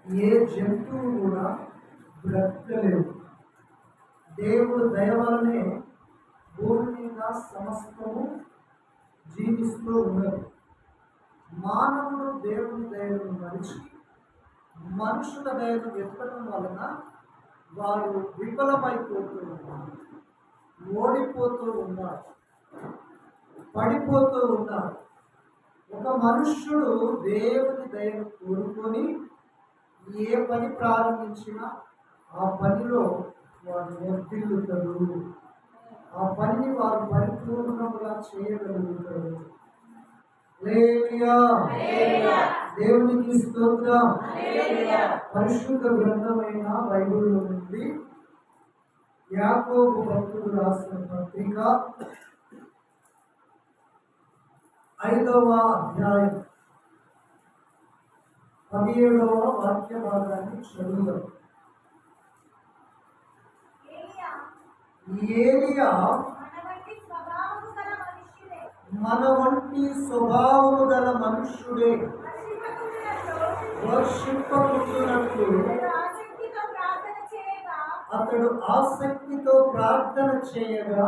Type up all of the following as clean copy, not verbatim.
ఏ జంతువు కూడా బ్రతకలేదు. దేవుడు దయ వలనే భూమి మీద సమస్తము జీవిస్తూ ఉన్నది. మానవుడు దేవుని దయను మరిచి మనుషుల దయను వెతకడం వలన వారు విఫలమైపోతూ ఉన్నారు, ఓడిపోతూ ఉన్నారు, పడిపోతూ ఉన్నారు. ఒక మనుష్యుడు దేవుని దయను కోరుకొని ఏ పని ప్రారంభించినా ఆ పనిలో వారు వర్ధిల్లుతారు, ఆ పనిని వారు పరిపూర్ణంగా చేయగలుగుతారు. హల్లెలూయా, దేవునికి స్తోత్రం. పరిశుద్ధ గ్రంథమైన బైబిల్లో నుండి యాకోబు భక్తుడు రాసిన పత్రిక 5వ అధ్యాయం 17వ వాక్య భాగాన్ని చదువుదాం. ఏలియా మన వంటి స్వభావము గల మనుష్యుడే, వర్షింపకుంటున్నట్లు అతడు ఆసక్తితో ప్రార్థన చేయగా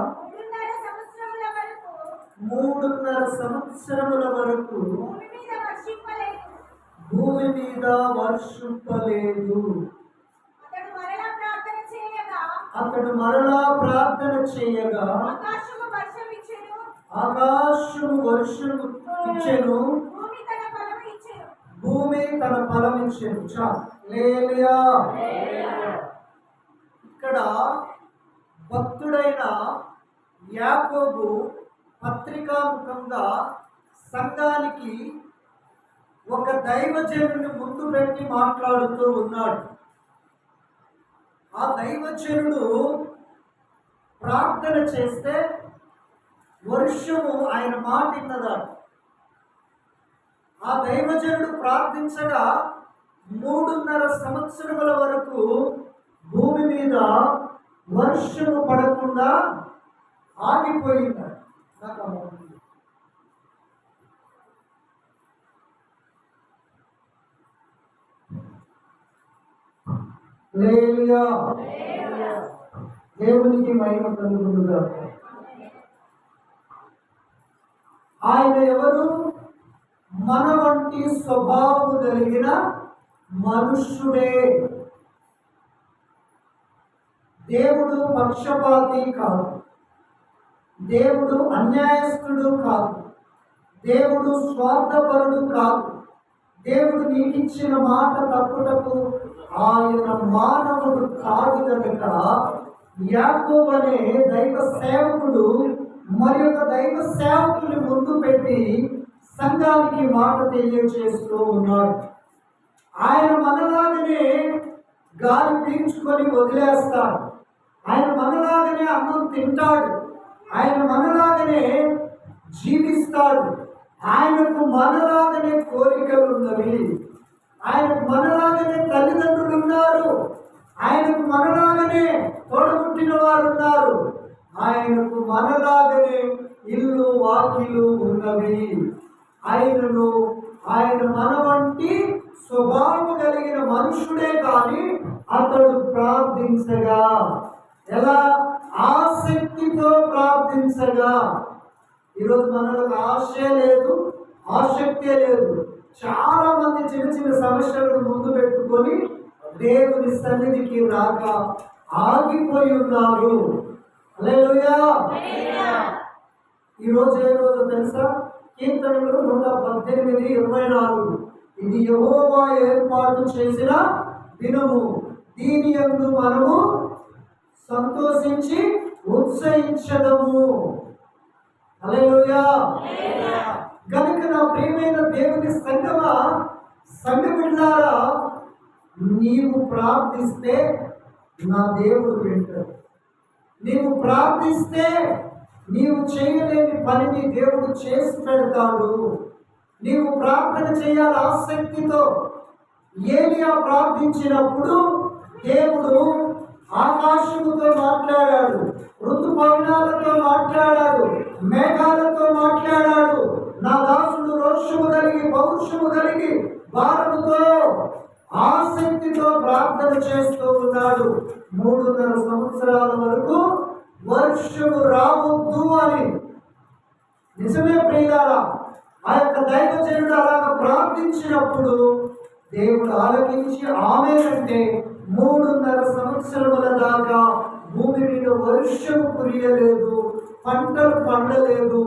3.5 సంవత్సరముల వరకు భూమి మీద వర్షింపలేదు. అతడు మరలా ప్రార్థన చేయగా ఆకాశము వర్షము ఇచ్చెను, భూమి తన ఫలం ఇచ్చెను. హల్లెలూయా. ఇక్కడ భక్తుడైన యాకోబు పత్రికాముఖంగా సంఘానికి ఒక దైవజనుని ముందు పెట్టి మాట్లాడుతూ ఉన్నాడు. ఆ దైవజనుడు ప్రార్థన చేస్తే వర్షము ఆయన మాట విన్నదాడు. ఆ దైవజనుడు ప్రార్థించగా 3.5 సంవత్సరముల వరకు భూమి మీద వర్షము పడకుండా ఆగిపోయింది. హల్లెలూయా, దేవునికి మహిమ కలుగునుగాక. ఆయన ఎవరు? మన వంటి స్వభావము కలిగిన మనుష్యుడే. దేవుడు పక్షపాతి కాదు, దేవుడు అన్యాయస్తుడు కాదు, దేవుడు స్వార్థపరుడు కాదు. దేవుడు నీకిచ్చిన మాట తప్పుటకు ఆయన మానవుడు కాదు కనుక యాకోబు అనే దైవ సేవకుడు మరి ఒక దైవ సేవకుని ముందు పెట్టి సంఘానికి మాట తెలియజేస్తూ ఉన్నాడు. ఆయన మనలాగనే గాలి పీల్చుకొని వదిలేస్తాడు, ఆయన మనలాగనే అన్నం తింటాడు, ఆయన మనలాగనే జీవిస్తాడు. ఆయనకు మనలాగనే కోరికలు ఉన్నవి, ఆయనకు మనలాగనే తల్లిదండ్రులు ఉన్నారు, ఆయనకు మనలాగనే తోడబుట్టిన వారు ఉన్నారు, ఆయనకు మనలాగనే ఇల్లు వాకిలు ఉన్నవి. ఆయన మన వంటి స్వభావం కలిగిన మనుషుడే కానీ అతడు ప్రార్థించగా ఎలా ఆసక్తితో ప్రార్థించగా. ఈరోజు మనకు ఆశే లేదు, ఆసక్తే లేదు. చాలా మంది చిన్న చిన్న సమస్యలను ముందు పెట్టుకొని దేవుని సన్నిధికి రాక ఆగిపోయి ఉన్నారు. హల్లెలూయా. ఈరోజు ఏ రోజు తెలుసా? కీర్తనలు 118:24 ఇది యెహోవా ఏర్పాటు చేసిన దినము, దీని యందు మనము సంతోషించి ఉత్సహించదము. హల్లెలూయా. గనుక నా ప్రియమైన దేవుని సంఘమా, సంఘ బిడ్డలారా, నీవు ప్రార్థిస్తే నా దేవుడు వింటాడు. నీవు ప్రార్థిస్తే నీవు చేయలేని పనిని దేవుడు చేసి పెడతాడు. నీవు ప్రార్థన చేయాలి ఆసక్తితో. ఏలియా ప్రార్థించినప్పుడు దేవుడు ఆకాశముతో మాట్లాడాడు, ఋతుపవనాలతో మాట్లాడాడు, మేఘాలతో మాట్లాడాడు. నా దాసుడు రోషము కలిగి పౌరుషము కలిగి భారముతో ఆసక్తి ఆసక్తితో ప్రార్థన చేస్తూ ఉన్నాడు. 3.5 సంవత్సరాల వరకు వర్షము రావద్దు అని. నిజమే ప్రియులారా, ఆ యొక్క దైవజనుడు అలాగ ప్రార్థించినప్పుడు దేవుడు ఆలకించి ఆమేనంటే 3.5 సంవత్సరముల దాకా భూమి మీద వర్షము కురియలేదు, పంటలు పండలేదు,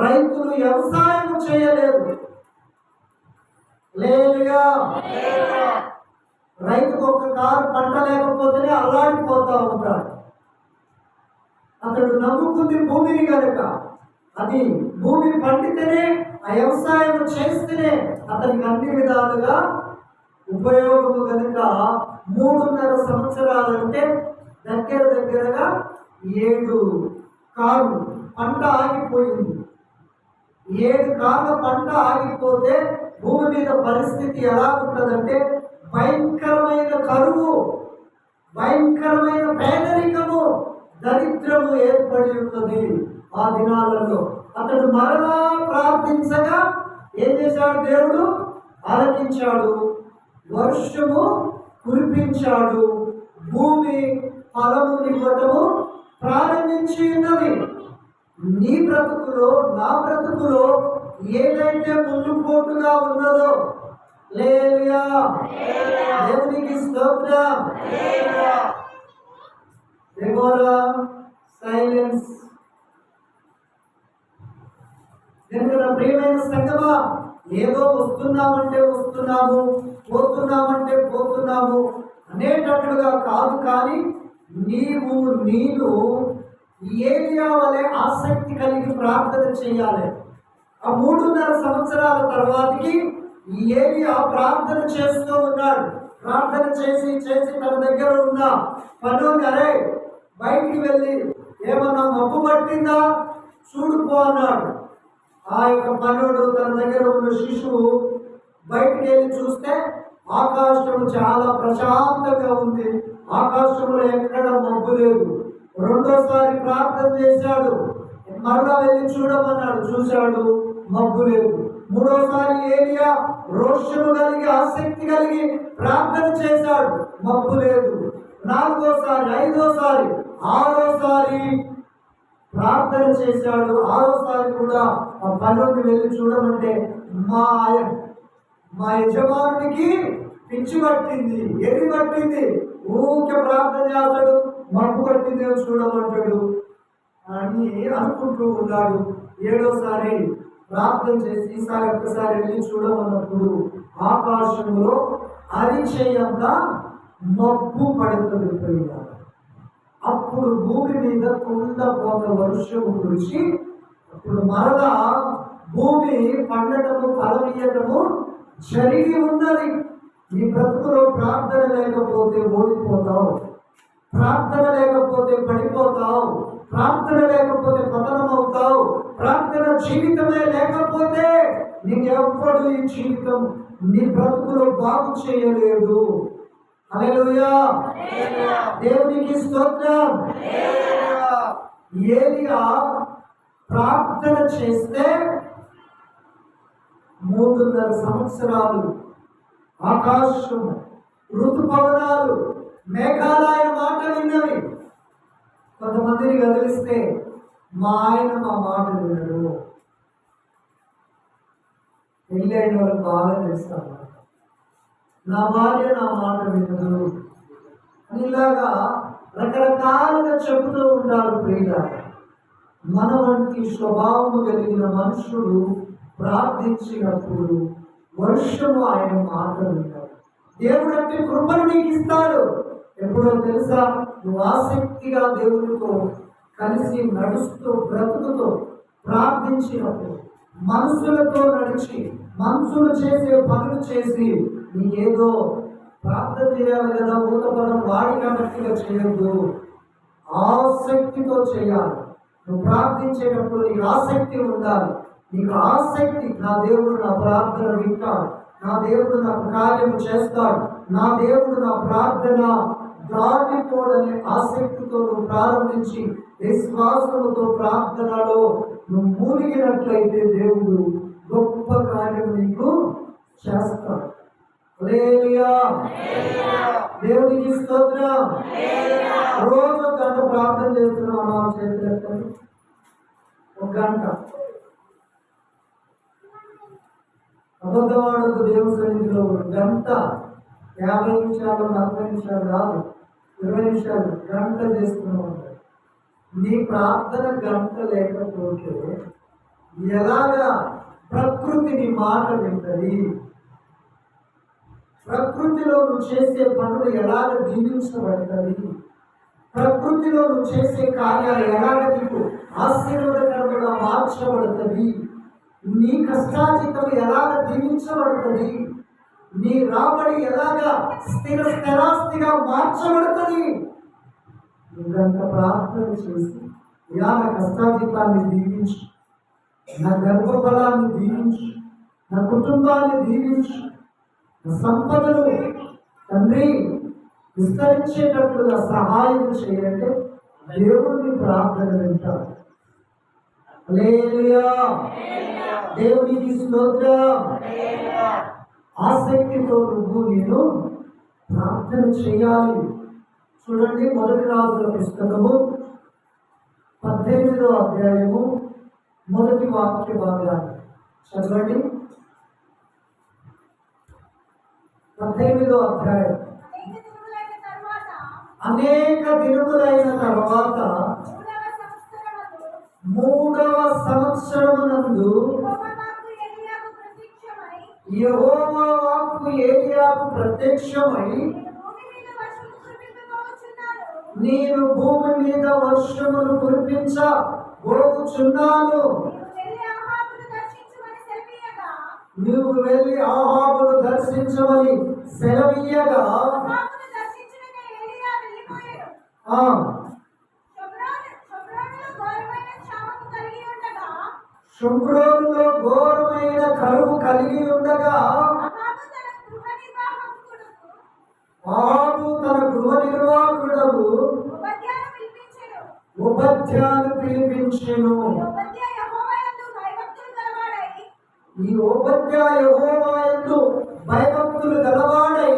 రైతులు వ్యవసాయం చేయలేదు. లేలుయా. రైతుకు ఒక కారు పంట లేకపోతేనే అల్లాడిపోతా ఉంటాడు. అతడు నమ్ముకుంది భూమిని కనుక, అది భూమి పండితేనే, ఆ వ్యవసాయం చేస్తేనే అతనికి అన్ని విధాలుగా ఉపయోగము కనుక 3.5 సంవత్సరాలంటే దగ్గరగా 7 కార్లు పంట ఆగిపోయింది. 7 కార్ల పంట ఆగిపోతే భూమి మీద పరిస్థితి ఎలా ఉంటుందంటే భయంకరమైన కరువు, భయంకరమైన పేదరికము, దరిద్రము ఏర్పడి ఉన్నది. ఆ దినాలలో అతడు మరలా ప్రార్థించగా ఏం చేశాడు? దేవుడు ఆలకించాడు, వర్షము కురిపించాడు, భూమి ఫలమునివ్వటము ప్రారంభించి ఉన్నది. నీ బ్రతుకులో, నా బ్రతుకులో ఏదైతే ముందుపోటుగా ఉన్నదో, హల్లెలూయా, దేవునికి స్తోత్రం. దేవోరా సైలెన్స్. కనుక ప్రియమైన సంగమా, ఏదో వస్తున్నామంటే వస్తున్నాము, పోతున్నామంటే పోతున్నాము అనేటట్లుగా కాదు, కానీ నేను ఏలియా వలె ఆసక్తి కలిగి ప్రార్థన చేయాలి. ఆ 3.5 సంవత్సరాల తర్వాతకి ఏలియా ప్రార్థన చేస్తూ ఉన్నాడు. ప్రార్థన చేసి తన దగ్గర ఉన్న పనుని, అరే బయటికి వెళ్ళి ఏమన్నా మబ్బు పట్టిందా చూడుకో అన్నాడు. ఆ యొక్క పనుడు తన దగ్గర ఉన్న శిశువు బయటికి వెళ్ళి చూస్తే ఆకాశం చాలా ప్రశాంతంగా ఉంది, ఆకాశంలో ఎక్కడ మబ్బు లేదు. రెండోసారి ప్రార్థన చేశాడు, మరలా వెళ్ళి చూడమన్నాడు, చూశాడు, మబ్బు లేదు. మూడోసారి ఏలియా రోషము కలిగి ఆసక్తి కలిగి ప్రార్థన చేశాడు, మబ్బు లేదు. 4వసారి, 5వసారి, 6వసారి ప్రార్థన చేశాడు. 6వసారి కూడా ఆ పనుని వెళ్ళి చూడమంటే మా యజమానుడికి పిచ్చి పట్టింది, ఎరి పట్టింది, ఊరికే ప్రార్థన చేస్తాడు, మబ్బు పట్టింది చూడమంటాడు అని అనుకుంటూ ఉన్నాడు. 7వసారి ప్రార్థన చేసి ఈసారి ఒక్కసారి వెళ్ళి చూడమన్నప్పుడు ఆకాశంలో అరిచేయంత మబ్బు పడుతుంది. అప్పుడు భూమి మీద కుండపోత వర్షము కురిసి అప్పుడు మరలా భూమి పండటము, ఫలమియ్యటము జరిగి ఉన్నది. నీ బ్రతుకులో ప్రార్థన లేకపోతే ఓడిపోతావు, ప్రార్థన లేకపోతే పడిపోతావు, ప్రార్థన లేకపోతే పతనం అవుతావు, ప్రార్థన జీవితమే లేకపోతే నీకెవ్వడు ఈ జీవితం నీ బ్రతుకులో బాగు చేయలేడు. హల్లెలూయా, దేవునికి స్తోత్రం. ఏలియా ప్రార్థన చేస్తే 3.5 సంవత్సరాలు ఆకాశం, ఋతుపవనాలు, మేఘాలయ మాట విన్నవి. కొంతమందిని కదిలిస్తే మా ఆయన మా మాట వినడు. పెళ్ళి అయిన వాళ్ళు బాగా తెలుస్తాను, నా భార్య నా మాట వినదు అని ఇలాగా రకరకాలుగా చెబుతూ ఉంటారు. ప్రియుల, మన వంటి స్వభావము కలిగిన మనుషుడు ప్రార్థించినప్పుడు వర్షము ఆయన మాట వింటాడు. దేవుడు అంటే కృపను నీకు ఇస్తాడు. ఎప్పుడో తెలుసా, నువ్వు ఆసక్తిగా దేవునితో కలిసి నడుస్తూ బ్రతుకుతో ప్రార్థించినప్పుడు, మనుషులతో నడిచి మనుషులు చేసే పనులు చేసి నీకేదో ప్రార్థన చేయాలి కదా, ఊతపదం వాడి కనెక్ట్గా చేయొద్దు, ఆసక్తితో చేయాలి. నువ్వు ప్రార్థించేటప్పుడు నీకు ఆసక్తి ఉండాలి. నీకు ఆసక్తి, నా దేవుడు నా ప్రార్థన వింటాడు, నా దేవుడు నాకు కార్యము చేస్తాడు, నా దేవుడు నా ప్రార్థన దాటిపోడనే ఆసక్తితో నువ్వు ప్రారంభించి విశ్వాసముతో ప్రార్థనలో నువ్వు మూలిగినట్లయితే దేవుడు గొప్ప కార్యం నీకు చేస్తాడు. హల్లెలూయా. దేవునికి స్తోత్రం. రోజు గంట ప్రార్థన చేస్తున్నాం. నా చేతులు ఎత్తండి. ఒక గంట అబద్ధవాడుకు దేవుని సన్నిధిలో గంట, 50 నిమిషాలు 40 నిమిషాలు కాదు, 20 నిమిషాలు, గంట చేస్తున్నాం. నీ ప్రార్థన గంట లేకపోతే ఎలాగా ప్రకృతిని మాట వింటది? ప్రకృతిలో నువ్వు చేసే పనులు ఎలాగ దీవించబడతాయి? ప్రకృతిలో నువ్వు చేసే కార్యాలు ఎలాగ నీకు ఆశీర్వాదకరంగా మార్చబడుతుంది? నీ కష్టాజితం ఎలాగ దీవించబడుతుంది? నీ రాబడి ఎలాగ స్థిరాస్తిగా మార్చబడుతుంది? నువ్వంత ప్రార్థన చేసి ఇలా నా కష్టాజితాన్ని దీవించు, నా గర్భఫలాన్ని దీవించు, నా కుటుంబాన్ని దీవించు, సంపదలు తండ్రి విస్తరించేటట్లుగా సహాయం చేయంటే దేవుడిని ప్రార్థన వింటాడు. హల్లెలూయా. దేవునికి స్తోత్రం. ఆసక్తితో నేను ప్రార్థన చేయాలి. చూడండి, 1 రాజుల పుస్తకము 18వ అధ్యాయము 1వ వాక్య భాగాన్ని చదవండి. 18వ అధ్యాయం. అనేక దినములైన తర్వాత 3వ సంవత్సరమునందు యెహోవా వాక్కు ఏలీయాకు ప్రత్యక్షమై, నేను భూమి మీద వర్షమును కురిపించబోచున్నాను, నువ్వు వెళ్ళి ఆహాబును దర్శించమని సెలవీయగా షోమ్రోనులో ఘోరమైన కరువు కలిగి ఉండగా ఆహాబు తన గృహ నిర్వాహకుడకు ఓబద్యాను పిలిపించెను. ఈ ఓబద్యా యెహోవా యందు భయభక్తులు గలవాడై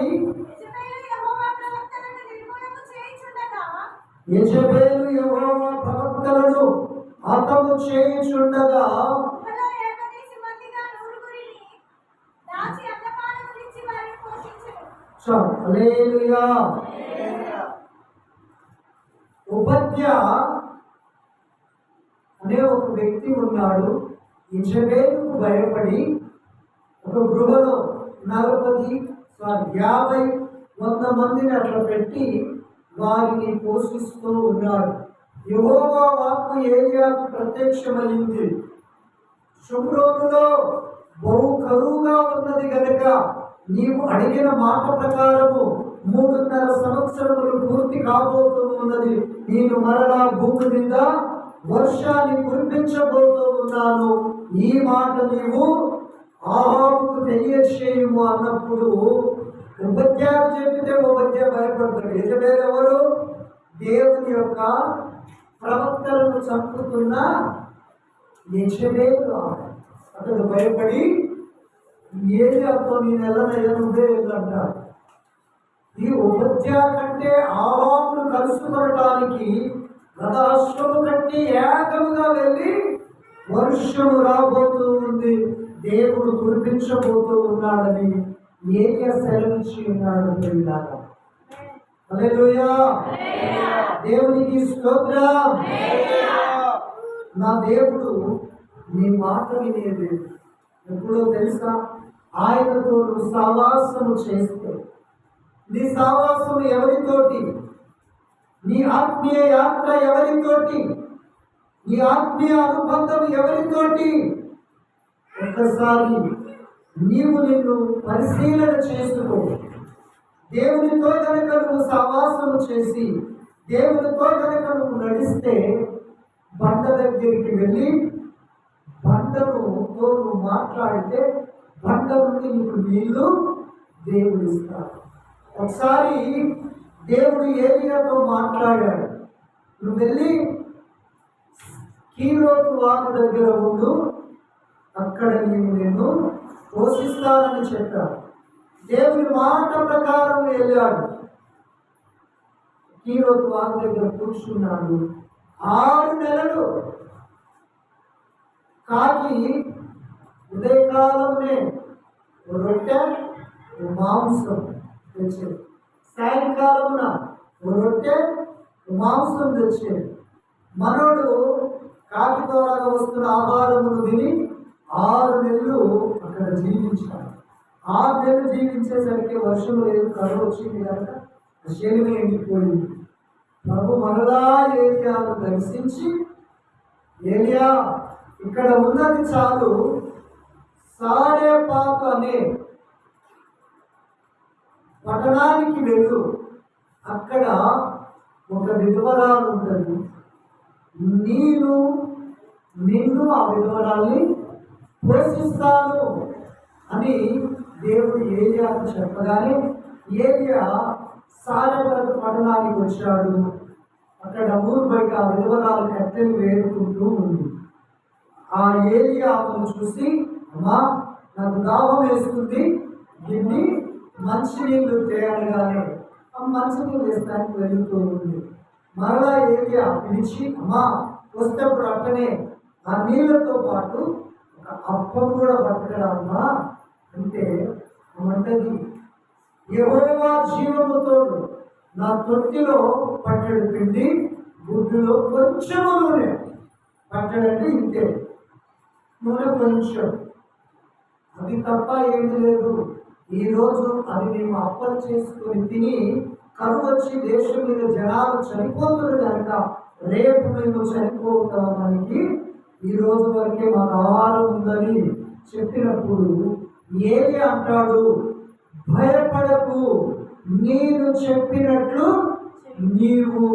యెజబెలు యెహోవా ప్రవక్తలను హతము చేయుచుండగా హల్లెలూయా. ఓబద్యా అనే ఒక వ్యక్తి ఉన్నాడు. యెజబెలుకు భయపడి ఒక గృహలో 50 మందిని అట్లా పెట్టి వారిని పోషిస్తూ ఉన్నాడు. యెహోవా వాక్కు ఏలీయాకు ప్రత్యక్షమైంది. షోమ్రోనులో బహు కరువుగా ఉన్నది గనుక నీవు అడిగిన మాట ప్రకారము 3.5 సంవత్సరములు పూర్తి కాబోతూ ఉన్నది. నేను మరలా భూమి మీద వర్షాన్ని కురిపించబోతూ ఉన్నాను. ఈ మాట నీవు ఆహాబుకు తెలియచేయము అన్నప్పుడు ఓబద్యాకు చెప్పితే ఓబద్యా భయపడతాడు. యెజబెలు ఎవరు? దేవుని యొక్క ప్రవక్తలను చంపుతున్న యెజబెలు. అతడు భయపడి ఏలియాతో నేను వెళ్ళనయ్యా, నువ్వే వెళ్ళంటాడు. ఈ ఓబద్యా కంటే ఆహాబును కలుసుకోవటానికి రథాశ్వము కట్టి ఏకముగా వెళ్ళి వర్షము రాబోతూ ఉంది, దేవుడు కురిపించబోతూ ఉన్నాడని ఏలియా సెలవిచ్చి ఉన్నాడు. హల్లెలూయా. దేవునికి స్తోత్రం. నా దేవుడు నీ మాట వినేది ఎప్పుడో తెలుసా? ఆయనతో నువ్వు సావాసము చేస్తే. నీ సావాసము ఎవరితోటి? నీ ఆత్మీయ యాత్ర ఎవరితోటి? నీ ఆత్మీయ అనుబంధం ఎవరితోటి? ఒక్కసారి నీవు నిన్ను పరిశీలన చేసుకో. దేవునితో కనుక నువ్వు సావాసము చేసి దేవునితో కనుక నువ్వు నడిస్తే బండ దగ్గరికి వెళ్ళి బండతో నువ్వు మాట్లాడితే బండ నుండి నీకు నీళ్లు దేవుడు ఇస్తాడు. ఒకసారి దేవుడు ఏలియాతో మాట్లాడాడు, నువ్వు వెళ్ళి కీరోతు వాగు దగ్గర ఉండు, అక్కడ నేను పోషిస్తానని చెప్పాడు. దేవుని మాట ప్రకారం వెళ్ళాడు. ఈరోజు వారి దగ్గర కూర్చున్నాడు. 6 నెలలు కాకి ఉదయకాలంలో రొట్టె మాంసం తెచ్చేది, సాయంకాలమున రొట్టె మాంసం తెచ్చేది. మనోడు కాకి ద్వారా వస్తున్న ఆహారమును తిని 6 నెలలు అక్కడ జీవించాడు. 6 నెలలు జీవించేసరికి వర్షం లేదు, కరువు వచ్చింది కనుక శరీరం ఎండిపోయింది. ప్రభు మరలా ఏలియాను దర్శించి, ఏలియా ఇక్కడ ఉన్నది చాలు, సారేపాతు అనే పట్టణానికి వెళ్ళు, అక్కడ ఒక విధవరాలు ఉంటుంది, నిన్ను ఆ విధవరాల్ని పోషిస్తాను అని దేవుడు ఏలియాకు చెప్పగానే ఏలియా సారేపాతు పట్టణానికి వచ్చాడు. అక్కడ ఊరు బయట ఆ విధవరాలు కట్టెలు వేరుకుంటూ ఉంది. ఆ ఏలియాను చూసి, అమ్మా నాకు దాహం వేస్తుంది, గిన్ని మంచినీళ్ళు తేయగానే ఆ మంచినీళ్ళు వేస్తానికి వెళ్తూ ఉంది. మరలా ఏలియా పిలిచి, అమ్మా వస్తేప్పుడు అట్టనే ఆ నీళ్ళతో పాటు ఒక అప్పం కూడా పట్టుకురామ్మా అంటే ఏమంటది, యెహోవా జీవముతోడు నా తొట్టిలో పట్టెడు పిండి, గుడ్డులో కొంచెము నూనె. పట్టడంటే ఇంతే, నూనె కొంచెం, అది తప్ప ఏమి లేదు. ఈరోజు అది మేము అప్పలు చేసుకొని తిని కరువు వచ్చి దేశం మీద జనాలు చనిపోతున్నారు కనుక రేపు మేము చనిపోతామని ఈ రోజు వరకే మాకు ఆహారం ఉందని చెప్పినప్పుడు ఏలి అంటాడు, భయపడకు, నేను చెప్పినట్లు నీవు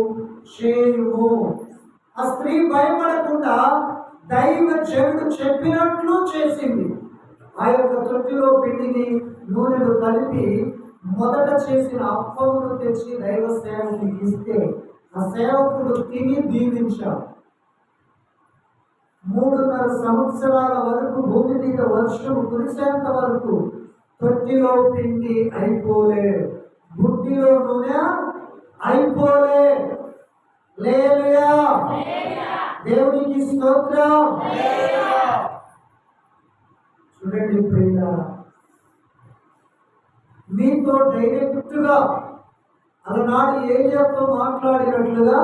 చేయుము. ఆ స్త్రీ భయపడకుండా దైవ చెడు చెప్పినట్లు చేసింది. ఆ యొక్క తొట్టిలో పిండిని నూనెను కలిపి మొదట చేసిన అప్పమును తెచ్చి దైవ సేవకునికి ఇస్తే ఆ సేవకుడు తిని దీవించాడు. 3.5 సంవత్సరాల వరకు భూమి మీద వర్షము కురిసేంత వరకు తొట్టిలో పిండి అయిపోలే, బుడ్డిలో నూనె అయిపోలే. హల్లెలూయా, దేవునికి స్తోత్రం. చూడండి ప్రియులారా, మీతో డైరెక్ట్గా అలనాడు ఏలియాతో మాట్లాడినట్లుగా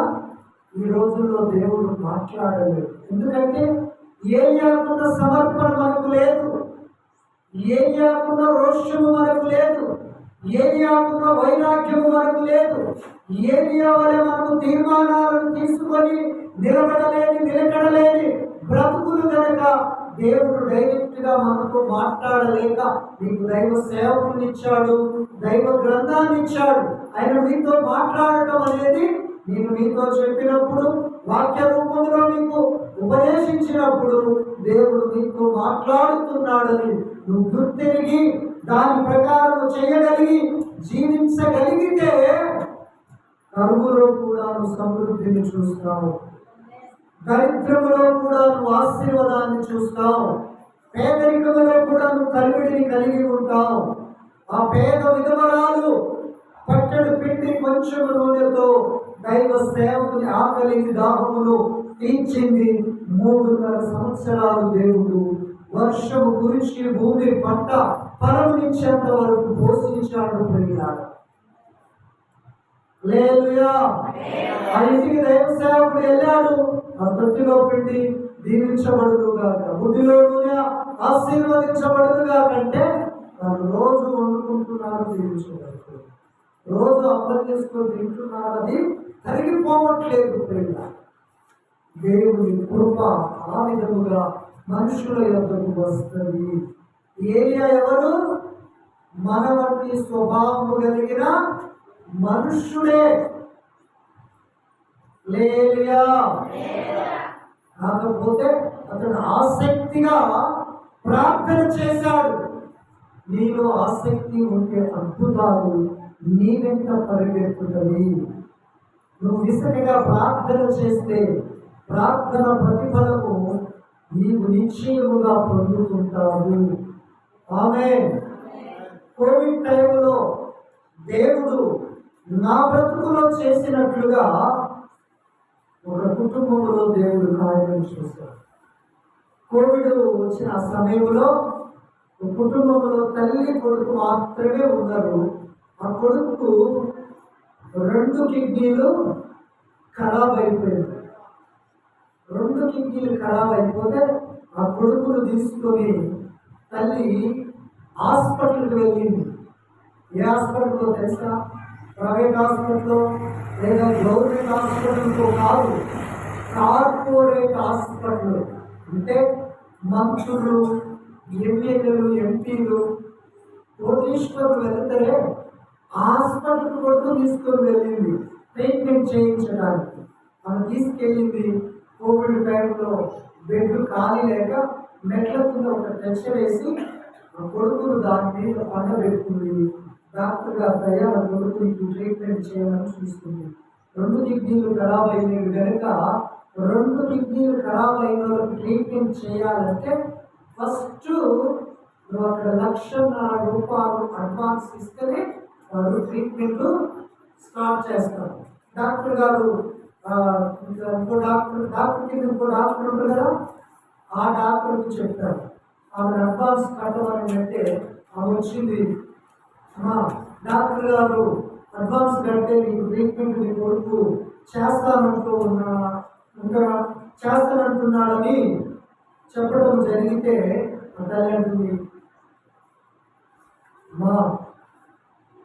ఈ రోజుల్లో దేవుడు మాట్లాడలేదు. ఎందుకంటే ఏలియాకున్న సమర్పణ మనకు లేదు, ఏలియాకున్న రోషము మనకు లేదు, ఏలియాకున్న వైరాగ్యము మనకు లేదు. ఏలియా వలె మనకు తీర్మానాలను తీసుకొని నిలకడలేని బ్రతుకులు కనుక దేవుడు డైరెక్ట్ గా మనతో మాట్లాడలేక నీకు దైవ సేవకుని ఇచ్చాడు, దైవ గ్రంథాన్ని ఇచ్చాడు. ఆయన మీతో మాట్లాడటం అనేది నేను మీతో చెప్పినప్పుడు, వాక్య రూపంలో మీకు ఉపదేశించినప్పుడు దేవుడు మీతో మాట్లాడుతున్నాడని నువ్వు గుర్తిరిగి దాని ప్రకారం చేయగలిగి జీవించగలిగితే కరువులో కూడా నువ్వు సమృద్ధిని చూస్తావు, దరిద్రములో కూడా నువ్వు ఆశీర్వాదాన్ని చూస్తావు, పేదరికములో కూడా నువ్వు కలివిడిని కలిగి ఉంటావు. ఆ పేద విధవరాలు పట్టెడు పిండి కొంచెం నూనెతో దైవ సేవకుని ఆకలిని దాహమును తీర్చింది. 3.5 సంవత్సరాలు దేవుడు వర్షము కురిచి భూమి పంట ఫలమునిచ్చేంత వరకు పోషించాడు. హల్లెలూయా, ఆ ఇంటికి దైవ సేవకుడు వెళ్ళాడు. ఆ తొట్టిలో పిండి దీవించబడుదుగా, బుద్ధిలో నూనె ఆశీర్వదించబడుదుగా కంటే వాళ్ళు రోజు వండుకుంటున్నారు, దీవించబడుతుంది, రోజు అమలు చేసుకొని తింటున్నారు, అది కరిగిపోవట్లేదు. దేవుని కృప ఆ విధముగా మనుషుల యొద్దకు వస్తుంది. ఏలియా ఎవరు? మన వంటి స్వభావము కలిగిన మనుష్యుడే. హల్లెలూయా, కాకపోతే అతడు ఆసక్తిగా ప్రార్థన చేశాడు. నీలో ఆసక్తి ఉంటే అద్భుతాలు నీ వెంట పరిగెత్తుతుంది. నువ్వు విసకగా ప్రార్థన చేస్తే ప్రార్థన ప్రతిఫలము నీవు నిశ్చయముగా పొందుతుంటావు. ఆమేన్. కోవిడ్ టైంలో దేవుడు నా బ్రతుకులో చేసినట్లుగా ఒక కుటుంబంలో దేవుడు కార్యం చేశాడు. కోవిడ్ వచ్చిన సమయంలో కుటుంబంలో తల్లి కొడుకు మాత్రమే ఉన్నారు. ఆ కొడుకు 2 కిడ్నీలు ఖరాబ్ అయిపోయింది. 2 కిడ్నీలు ఖరాబ్ అయిపోతే ఆ కొడుకును తీసుకొని తల్లి హాస్పిటల్కి వెళ్ళింది. ఏ హాస్పిటల్లో తెలుసా? ప్రైవేట్ హాస్పిటల్లో లేదా గవర్నమెంట్ హాస్పిటల్తో కాదు, కార్పొరేట్ హాస్పిటల్. అంటే మంత్రులు, ఎమ్మెల్యేలు, ఎంపీలు, కోటీశ్వరులు వెళ్తే హాస్పిటల్ కొడుకు తీసుకొని వెళ్ళింది ట్రీట్మెంట్ చేయించడానికి. మనం తీసుకెళ్ళింది కోవిడ్ టైంలో బెడ్ ఖాళీ లేక మెట్ల కింద ఒక టెన్షన్ వేసి ఆ కొడుకును దాని మీద పండబెట్టుకుంది. డాక్టర్ గారు దయ ఆ కొడుకునికి ట్రీట్మెంట్ చేయమని చూస్తుంది. 2 కిడ్నీలు ఖరాబ్ అయినవి కనుక 2 కిడ్నీలు ఖరాబ్ అయిన వాళ్ళకి ట్రీట్మెంట్ చేయాలంటే ఫస్ట్ నువ్వు అక్కడ ₹1,50,000 అడ్వాన్స్ ఇస్తేనే వాళ్ళు ట్రీట్మెంట్ స్టార్ట్ చేస్తారు. డాక్టర్ గారు ఇంకో డాక్టర్ ఉంటారు కదా, ఆ డాక్టర్కి చెప్తారు ఆమె అడ్వాన్స్ కట్టమని అంటే ఆమె వచ్చింది, డాక్టర్ గారు అడ్వాన్స్ కడితే మీకు ట్రీట్మెంట్ మీ కొడుకు చేస్తానంటున్నాడని చెప్పడం జరిగితే తల్లి అంటుంది,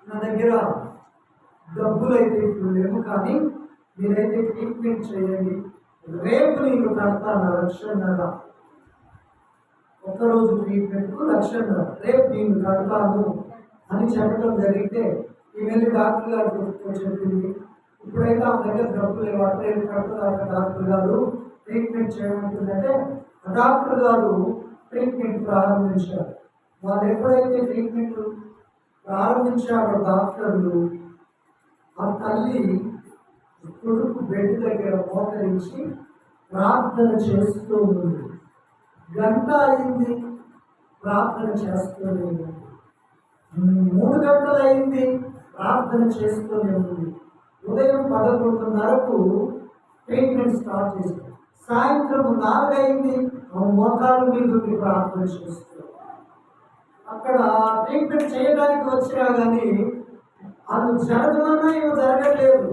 నా దగ్గర డబ్బులు అయితే ఇప్పుడు లేవు, కానీ మీరైతే ట్రీట్మెంట్ చేయండి, రేపు నేను కడతాను 1,00,000. ఒక్కరోజు ట్రీట్మెంట్కు 1,00,000, రేపు నేను కడతాను అని చెప్పడం జరిగితే ఈ వెళ్ళి డాక్టర్ గారు చెప్పింది, ఇప్పుడైతే ఆ దగ్గర డబ్బులు లేవు, రేపు కడతారు డాక్టర్ గారు ట్రీట్మెంట్ చేయమంటుందంటే డాక్టర్ గారు ట్రీట్మెంట్ ప్రారంభించారు. వాళ్ళు ఎప్పుడైతే ట్రీట్మెంట్ ప్రారంభించారో డాక్టర్లు, ఆ తల్లి కొడుకు బెడ్ దగ్గర మోకరించి ప్రార్థన చేస్తూ ఉంది. 1 గంట అయింది, ప్రార్థన చేస్తూనే ఉంది. 3 గంటలు అయింది, ప్రార్థన చేస్తూనే ఉంది. ఉదయం 11:30కు ట్రీట్మెంట్ స్టార్ట్ చేశారు. సాయంత్రం 4 అయింది, మోకాళ్ళ మీద ప్రార్థన చేస్తారు. అక్కడ ట్రీట్మెంట్ చేయడానికి వచ్చినా కానీ అది జరగమన్నా ఏమో జరగట్లేదు.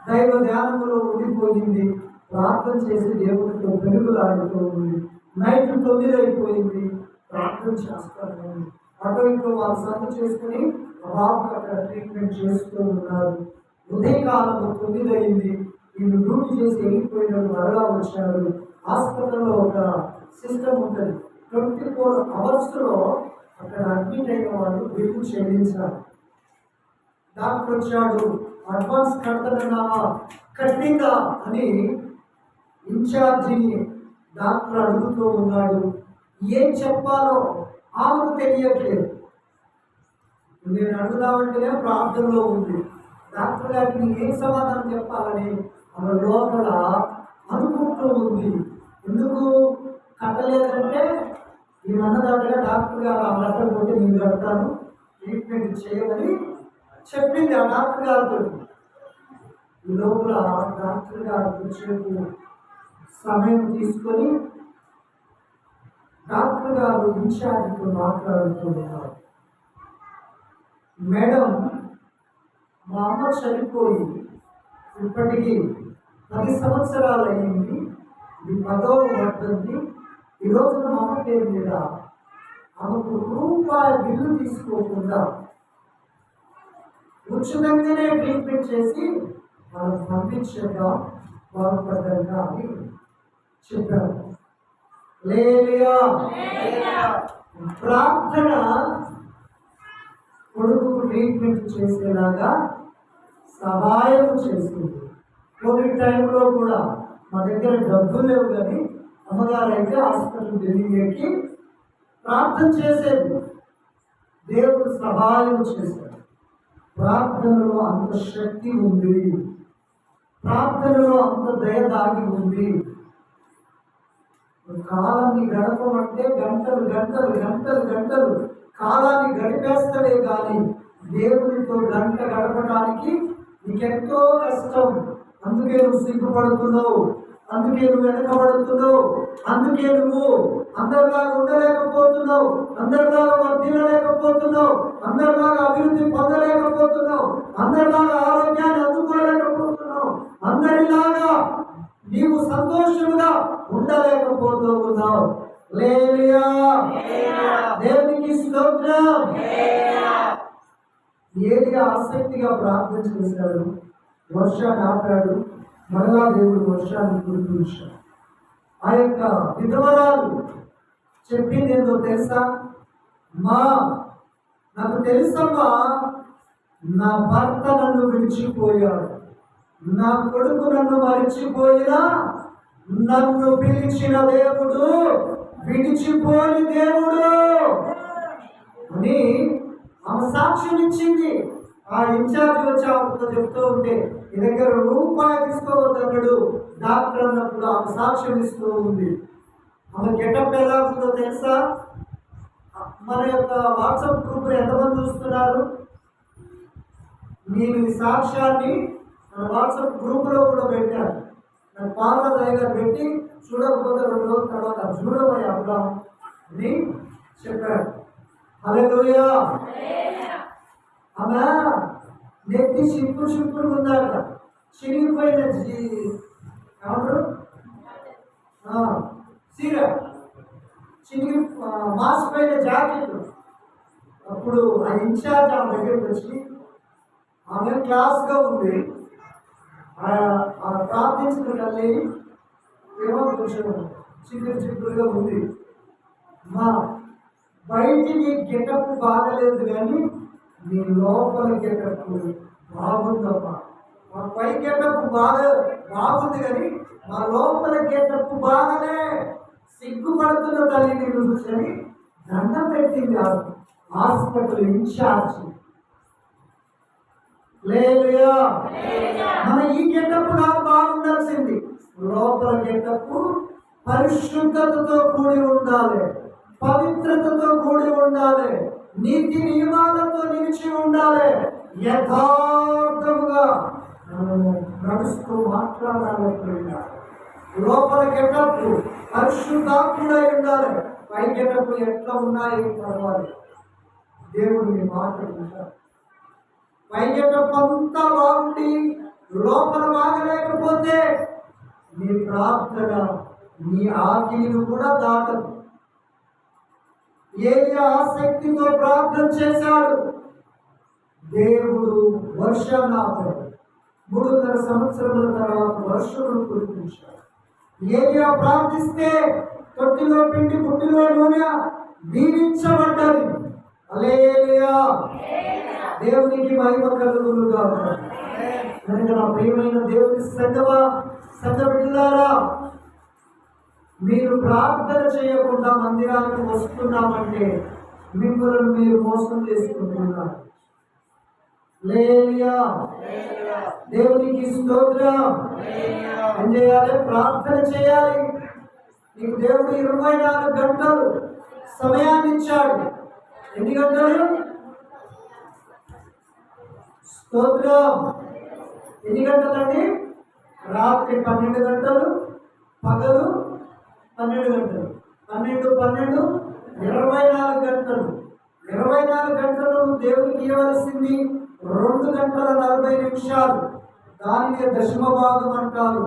దైవ ధ్యానంలో ఉండిపోయింది, ప్రార్థన చేసి దేవుడితో వెలుగులాడుతూ ఉంది. నైట్ 9 అయిపోయింది, ప్రార్థన చేస్తాను. అటు ఇటు వాళ్ళు సంత చేసుకుని బాబుకి అక్కడ ట్రీట్మెంట్ చేస్తూ ఉన్నారు. ఉదయకాలం 9 అయింది, వీళ్ళు డ్యూటీ చేసి వెళ్ళిపోయిన మరలా వచ్చారు. హాస్పిటల్లో ఒక సిస్టమ్ ఉంటుంది, 24 అవర్స్లో అక్కడ అడ్మిట్ అయిన వాళ్ళు బిల్లు చెల్లించాలి. డాక్టర్ వచ్చాడు, అడ్వాన్స్ కడతానన్నావా, కట్టిందా అని ఇన్ఛార్జిని డాక్టర్ అడుగుతూ ఉన్నాడు. ఏం చెప్పాలో ఆమెకు తెలియట్లేదు. నేను అడుగుదామంటేనే ప్రార్థనలో ఉంది. డాక్టర్ గారికి ఏం సమాధానం చెప్పాలని ఆమె లోపల అనుకుంటూ ఉంది. ఎందుకు కట్టలేదంటే ఈ అన్నదాటగా డాక్టర్ గారు ఆ కట్టకపోతే నేను కడతాను, ట్రీట్మెంట్ చేయమని చెప్పింది ఆ డాక్టర్ గారితో. ఈ లోపల డాక్టర్ గారు వచ్చేపు సమయం తీసుకొని డాక్టర్ గారు ఇన్ఛార్జితో మాట్లాడుతూ ఉన్నారు. మేడం, మా అమ్మ చనిపోయి ఇప్పటికీ 10 సంవత్సరాలు అయింది, ఇది 10వ వర్ధంతి. ఈ రోజున మా అమ్మ పేరు మీద ఆమెకు రూపాయి బిల్లు తీసుకోకుండా ఉచితంగానే ట్రీట్మెంట్ చేసి మనం పంపించేద్దాం, బాగుపడ్డాక అని చెప్పారు. లేలియా ప్రార్థన కొడుకు ట్రీట్మెంట్ చేసేలాగా సహాయం చేస్తుంది. కోవిడ్ టైంలో కూడా మా దగ్గర డబ్బులు లేవు, కానీ అమ్మగారు అయితే హాస్పిటల్ బిల్డింగ్కి ప్రార్థన చేసేది, దేవుడు సహాయం చేశాడు. ప్రార్థనలో అంత శక్తి ఉంది, ప్రార్థనలో అంత దయ దాగి ఉంది. కాలాన్ని గడపమంటే గంటలు గంటలు గంటలు గంటలు కాలాన్ని గడిపేస్తలే కానీ దేవునితో గంట గడపడానికి నీకెంతో కష్టం, అందుకే నువ్వు సిగ్గుపడుతున్నావు, అందుకే నువ్వు వెనకబడుతున్నావు, అందుకే నువ్వు అందరిలాగా ఉండలేకపోతున్నావు, అందరిలాగా వర్ధిల్లలేకపోతున్నావు, అందరిలాగా అభివృద్ధి పొందలేకపోతున్నావు, అందరిలాగా ఆరోగ్యాన్ని అందుకోలేకపోతున్నావు, అందరిలాగా నీవు సంతోషముగా ఉండలేకపోతున్నావు. హల్లెలూయా, దేవునికి స్తోత్రం. ఏలియా ఆసక్తిగా ప్రార్థన చేశాడు, వర్షాన్ని ఆపాడు, మరలా దేవుడు వర్షాన్ని కురిపించాడు. ఆ యొక్క విధవరాలు చెప్పింది ఏందో తెలుసా? నాకు తెలుసమ్మా, నా భర్త నన్ను విడిచిపోయాడు, నా కొడుకు నన్ను మరిచిపోయినా నన్ను పిలిచిన దేవుడు విడిచిపోని దేవుడు అని ఆమె సాక్ష్యం ఇచ్చింది. ఆ ఇన్ఛార్జ్ వచ్చి ఆమెతో చెప్తూ ఉంటే, నీ దగ్గర రూపాయి తీసుకోవద్దన్నాడు డాక్టర్ అన్నప్పుడు ఆమె సాక్ష్యం ఇస్తూ ఉంది. ఆమె గెటప్ ఎలా ఉందో తెలుసా? మన యొక్క వాట్సాప్ గ్రూప్ ఎంతమంది చూస్తున్నారు? నేను ఈ సాక్ష్యాన్ని మన వాట్సాప్ గ్రూప్లో కూడా పెట్టాను. నాకు పార్వతయ్య గారు పెట్టి, చూడకపోతే 2 రోజుల తర్వాత చూడబోయే అబ్బాం అని చెప్పాడు. హల్లెలూయా. ఆమె నెత్తి షింపుడు ఉందాక, చిరిగిపోయిన ఏమంటారు చీర, చిరిగి మాసిపోయిన జాకెట్. అప్పుడు ఆ ఇన్ఛార్జ్ ఆమె దగ్గరికి వచ్చి, ఆమె క్లాస్గా ఉంది, ప్రార్థించిన తల్లి ఏమో కొంచెం చిక్కుడుగా ఉంది, బయటి నీ గెటప్ బాగలేదు కానీ నీ లోపల గెటప్ బాగుందమ్మా. మా పై గెటప్ బాగుంది కానీ మా లోపల గెటప్ బాగలే, సిగ్గుపడుతున్న తల్లిని చూసని దండం పెట్టింది హాస్పిటల్ ఇన్ఛార్జ్. హల్లెలూయా. మన ఈ గెటప్ నాకు బాగుండాల్సింది, లోపల గెటప్ పరిశుద్ధతతో కూడి ఉండాలి, పవిత్రతతో కూడి ఉండాలి, నీతి నియమాలతో నిలిచి ఉండాలి, యథార్థముగా నడుస్తూ మాట్లాడాలి. లోపల గెటప్ పరిశుద్ధాత్ముడై ఉండాలి, పై గెటప్ ఎట్లా ఉన్నాయి పర్వాలి. దేవుడిని మాట్లాడుకుంటారు. పై గెటప్ అంతా బాగుండి లోపల బాగలేకపోతే నీ ప్రార్థన నీ ఆకిలిని కూడా దాటదు. ఏలియా ఆసక్తితో ప్రార్థన చేశాడు, దేవుడు వర్షాన్ని ఆపాడు. 3.5 సంవత్సరముల తర్వాత వర్షమును కురిపించాడు. ఏలియా ప్రార్థిస్తే తొట్టిలో పిండి పుట్టిలో నూనె దీవించబడ్డది. హల్లెలూయా. దేవునికి మహిమ కలుగును గాక. కనుక నా ప్రియమైన దేవుని సంఘ బిడ్డలారా, మీరు ప్రార్థన చేయకుండా మందిరానికి వస్తున్నామంటే మిమ్మల్ని మీరు మోసం చేసుకుంటున్నారు. హల్లెలూయా. దేవునికి స్తోత్రం. ఏం చేయాలి? ప్రార్థన చేయాలి. నీకు దేవుడు 24 గంటలు సమయాన్ని ఇచ్చాడు. ఎన్ని గంటలు? స్తోత్రం. ఎన్ని గంటలండి? రాత్రి 12 గంటలు, పగలు 12 గంటలు. 12, 12 24 గంటలు. 24 గంటలు నువ్వు దేవునికి ఇవ్వాల్సింది 2 గంటల 40 నిమిషాలు. దానికి దశమ భాగం అంటారు.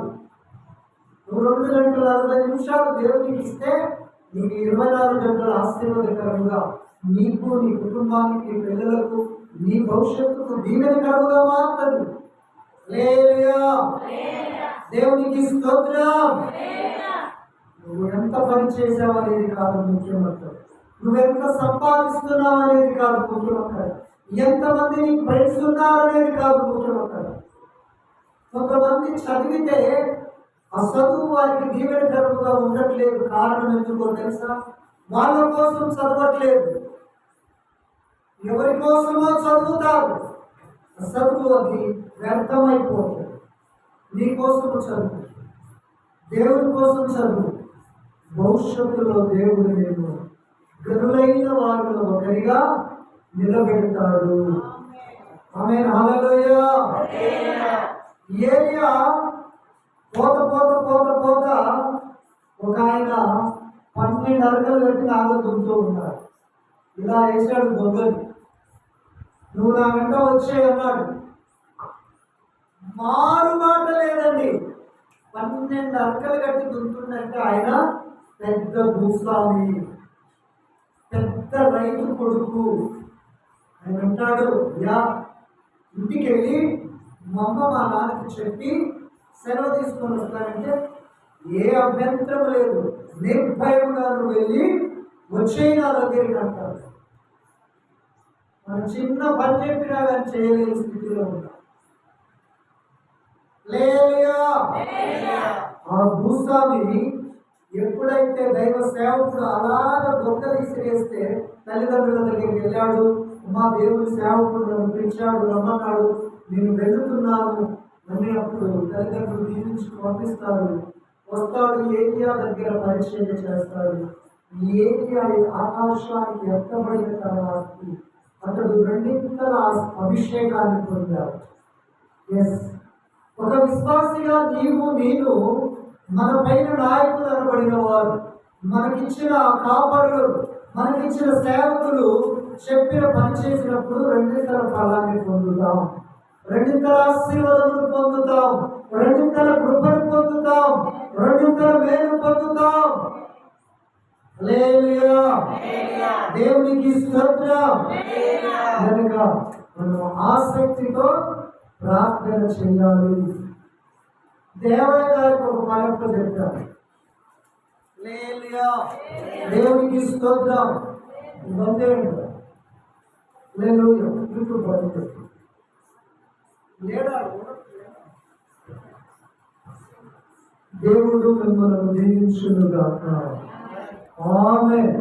నువ్వు 2 గంటల 40 నిమిషాలు దేవునికి ఇస్తే నీకు 24 గంటల ఆశీర్వాదకరంగా, నీకు, నీ కుటుంబానికి, నీ పిల్లలకు, నీ భవిష్యత్తుకు దీవెనకరంగా మారుతుంది. హల్లెలూయా. దేవునికి స్తోత్రం. నువ్వు ఎంత పని చేసావు అనేది కాదు ముఖ్యమంత్రి, నువ్వెంత సంపాదిస్తున్నావు అనేది కాదు ముఖ్యమంత్రి, ఎంతమంది నీకు ఫ్రెండ్స్ ఉన్నారు అనేది కాదు ముఖ్యమంత్రి. కొంతమంది చదివితే ఆ చదువు వారికి దీవెనకరంగా ఉండట్లేదు. కారణం ఎందుకో తెలుసా? వాళ్ళ కోసం చదవట్లేదు, ఎవరి కోసమో చదువుతారు. చదువు అది వ్యర్థమైపోతుంది. నీ కోసము చదువు, దేవుని కోసం చదువు. భవిష్యత్తులో దేవుడు నేను గనులైన వారిలో ఒకరిగా నిలబెడతాడు. ఆమేన్. హల్లెలూయా. ఏలియా పోత పోత పోత పోత ఒక ఆయన 12 అరకలు పెట్టి నాగలు దుంతూ ఉన్నాడు. ఇలా వేసాడు దొంగలు. నువ్వు నా వెంట వచ్చే అన్నాడు. మారు మాట లేదండి. 12 అరకలు కట్టి దుంతుందంటే ఆయన పెద్ద భూస్వామి, పెద్ద రైతు కొడుకు. ఆయన అంటాడు, యా ఇంటికి వెళ్ళి మా నాన్నకి చెప్పి సెలవు తీసుకొని వస్తానంటే ఏ అభ్యంతరం లేదు, నిర్భయంగా నువ్వు వెళ్ళి వచ్చే నా దగ్గరికి అంటారు. మనం చిన్న పని చెప్పినా కానీ చేయలేని స్థితిలో ఉంటాం. ఆ భూస్వామి ఎప్పుడైతే దైవ సేవకుడు అలాగ దొంగలు విసిరేస్తే తల్లిదండ్రుల దగ్గరికి వెళ్ళాడు. మా దేవుని సేవకుడు నన్ను పిలిచాడు, రమ్మన్నాడు, నేను వెళుతున్నాను అన్నప్పుడు తల్లిదండ్రులు దీవించి పంపిస్తారు. వస్తాడు, ఏలియా దగ్గర పరిచయం చేస్తాడు. ఏలియా ఆకాశానికి ఎత్తబడిన తర్వాత అతడు 2 అభిషేకాన్ని పొందాడు. ఒక విశ్వాసిగా నీవు నేను మన పైన నాయకులు అనబడిన వారు, మనకిచ్చిన కాపరులు, మనకిచ్చిన సేవకులు చెప్పిన పని చేసినప్పుడు 2 ఫలాన్ని పొందుతాం, 2 ఆశీర్వాదములు పొందుతాం, 2 కృపను పొందుతాం, 2 మేలు పొందుతాం. హల్లెలూయా, దేవునికి స్తోత్రం. కనుక మనం ఆసక్తితో ప్రార్థన చేయాలి. దేవయ్య గారికి ఒక మరొక చెప్తాను. దేవునికి స్తోత్రం. దేవుడు మిమ్మల్ని దీవించును గాక. ఆమేన్.